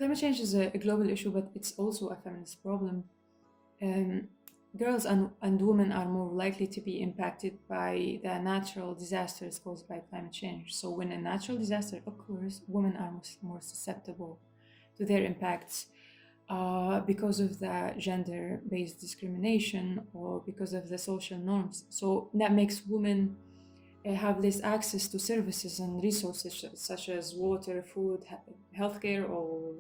Climate change is a global issue, but it's also a feminist problem. Um, Girls and women are more likely to be impacted by the natural disasters caused by climate change. So, when a natural disaster occurs, women are more susceptible to their impacts because of the gender based discrimination or because of the social norms. So, that makes women have less access to services and resources such as water, food, healthcare, or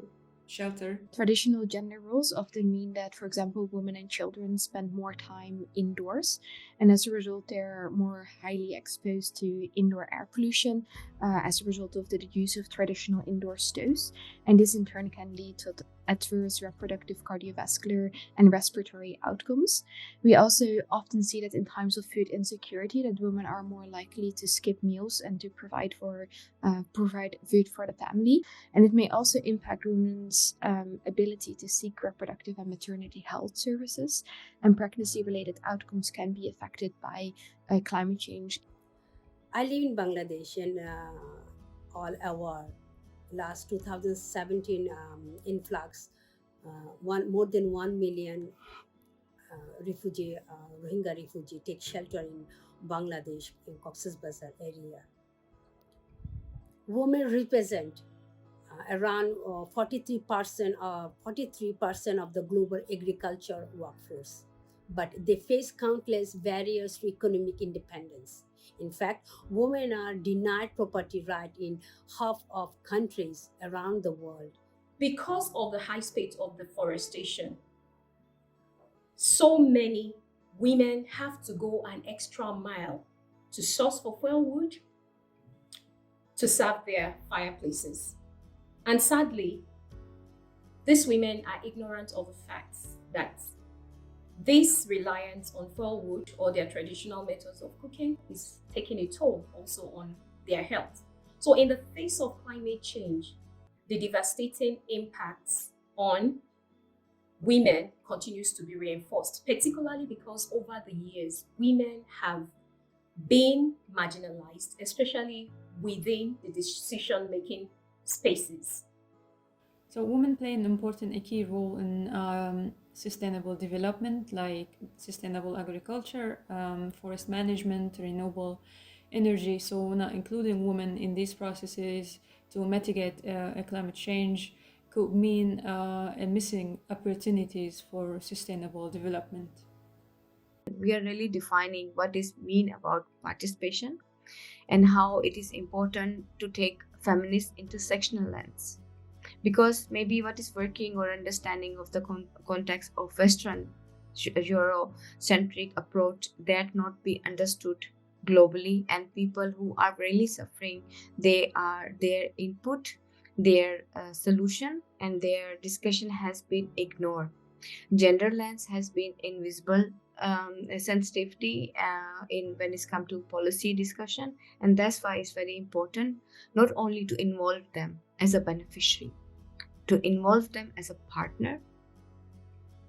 shelter. Traditional gender roles often mean that, for example, women and children spend more time indoors, and as a result, they're more highly exposed to indoor air pollution as a result of the use of traditional indoor stoves. And this in turn can lead to adverse reproductive, cardiovascular, and respiratory outcomes. We also often see that in times of food insecurity, that women are more likely to skip meals and to provide food for the family. And it may also impact women's ability to seek reproductive and maternity health services, and pregnancy-related outcomes can be affected by climate change. I live in Bangladesh, and all our last 2017 influx, more than 1 million Rohingya refugee take shelter in Bangladesh in Cox's Bazar area. Women represent around 43% of the global agriculture workforce, but they face countless barriers to economic independence. In fact, women are denied property right in half of countries around the world. Because of the high rate of deforestation, so many women have to go an extra mile to source for firewood to serve their fireplaces. And sadly, these women are ignorant of the fact that this reliance on firewood or their traditional methods of cooking is taking a toll also on their health. So in the face of climate change, the devastating impacts on women continues to be reinforced, particularly because over the years, women have been marginalized, especially within the decision-making spaces. So women play an important, a key role in sustainable development, like sustainable agriculture, forest management, renewable energy. So not including women in these processes to mitigate climate change could mean missing opportunities for sustainable development. We are really defining what is mean about participation and how it is important to take feminist intersectional lens, because maybe what is working or understanding of the context of Western Eurocentric approach that not be understood globally, and people who are really suffering, their input, their solution, and their discussion has been ignored. Gender lens has been invisible sensitivity in when it's come to policy discussion, and that's why it's very important not only to involve them as a beneficiary, to involve them as a partner.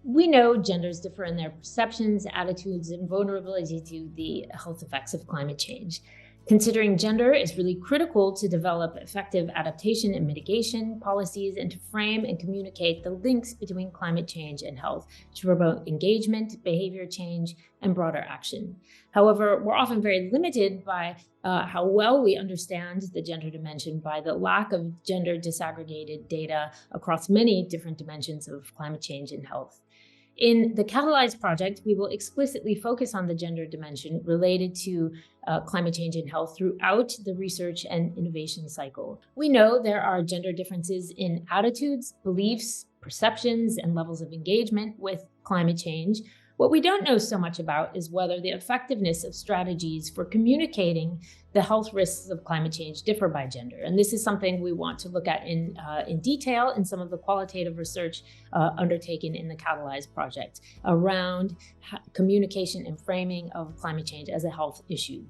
We know genders differ in their perceptions, attitudes, and vulnerability to the health effects of climate change. Considering gender is really critical to develop effective adaptation and mitigation policies and to frame and communicate the links between climate change and health to promote engagement, behavior change, and broader action. However, we're often very limited by how well we understand the gender dimension by the lack of gender disaggregated data across many different dimensions of climate change and health. In the CATALYSE project, we will explicitly focus on the gender dimension related to climate change and health throughout the research and innovation cycle. We know there are gender differences in attitudes, beliefs, perceptions, and levels of engagement with climate change. What we don't know so much about is whether the effectiveness of strategies for communicating the health risks of climate change differ by gender. And this is something we want to look at in detail in some of the qualitative research undertaken in the CATALYSE project around communication and framing of climate change as a health issue.